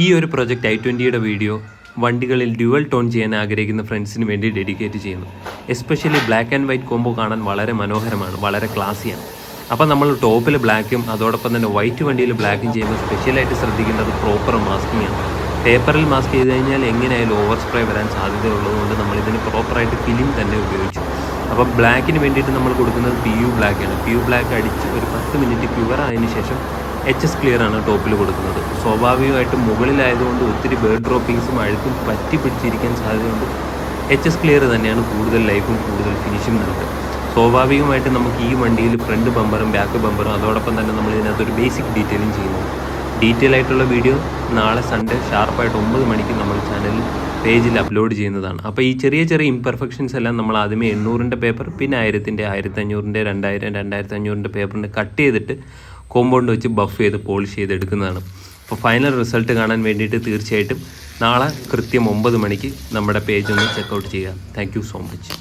ഈ ഒരു project i20യുടെ video വണ്ടികളിൽ ഡ്യുവൽ ടോൺ ചെയ്യാൻ ആഗ്രഹിക്കുന്ന ഫ്രണ്ട്സിന് വേണ്ടി ഡെഡിക്കേറ്റ് ചെയ്യുന്നു. Especially black and white combo കാണാൻ വളരെ മനോഹരമാണ്, വളരെ ക്ലാസിയാണ്. അപ്പോൾ നമ്മൾ ടോപ്പിൽ ബ്ലാക്കും അതോടൊപ്പം തന്നെ വൈറ്റ് വണ്ടിയിൽ ബ്ലാക്കും ചെയ്യുമ്പോൾ സ്പെഷ്യലായിട്ട് ശ്രദ്ധിക്കേണ്ടത് പ്രോപ്പർ മാസ്കിംഗ് ആണ്. പേപ്പറിൽ മാസ്ക് ചെയ്ത് കഴിഞ്ഞാൽ എങ്ങനെയായാലും ഓവർ സ്പ്രേ വരാൻ സാധ്യതയുള്ളതുകൊണ്ട് നമ്മളിതിന് പ്രോപ്പറായിട്ട് ഫിലിം തന്നെ ഉപയോഗിച്ചു. അപ്പോൾ ബ്ലാക്കിന് വേണ്ടിയിട്ട് നമ്മൾ കൊടുക്കുന്നത് PU ബ്ലാക്കാണ്. PU ബ്ലാക്ക് അടിച്ച് ഒരു 10 മിനിറ്റ് ക്യൂർ ആയതിനു ശേഷം HS ക്ലിയർ ആണ് ടോപ്പിൽ കൊടുക്കുന്നത്. സ്വാഭാവികമായിട്ടും മുകളിലായതുകൊണ്ട് ഒത്തിരി ബേർഡ് ഡ്രോപ്പിങ്സും അഴുക്കും പറ്റി പിടിച്ചിരിക്കാൻ സാധ്യതയുണ്ട്. HS ക്ലിയർ തന്നെയാണ് കൂടുതൽ ലൈഫും കൂടുതൽ ഫിനിഷും നൽകുക. സ്വാഭാവികമായിട്ടും നമുക്ക് ഈ വണ്ടിയിൽ ഫ്രണ്ട് ബമ്പറും ബാക്ക് ബമ്പറും അതോടൊപ്പം തന്നെ നമ്മൾ ഇതിനകത്തൊരു ബേസിക് ഡീറ്റെയിലിംഗ് ചെയ്യുന്നു. ഡീറ്റെയിൽ ആയിട്ടുള്ള വീഡിയോ നാളെ സൺഡേ ഷാർപ്പായിട്ട് 9 മണിക്ക് നമ്മൾ ചാനലിൽ പേജിൽ അപ്ലോഡ് ചെയ്യുന്നതാണ്. അപ്പോൾ ഈ ചെറിയ ചെറിയ ഇംപെർഫെക്ഷൻസ് എല്ലാം നമ്മൾ ആദ്യമേ 800ൻ്റെ പേപ്പർ പിന്നെ 1000ൻ്റെ 1500ൻ്റെ 2000 2500ൻ്റെ പേപ്പറിന് കട്ട് ചെയ്തിട്ട് കോമ്പൗണ്ട് വെച്ച് ബഫ് ചെയ്ത് പോളിഷ് ചെയ്തെടുക്കുന്നതാണ്. അപ്പോൾ ഫൈനൽ റിസൾട്ട് കാണാൻ വേണ്ടിയിട്ട് തീർച്ചയായിട്ടും നാളെ കൃത്യം 9 മണിക്ക് നമ്മുടെ പേജ് ഒന്ന് ചെക്കൗട്ട് ചെയ്യുക. Thank you so much.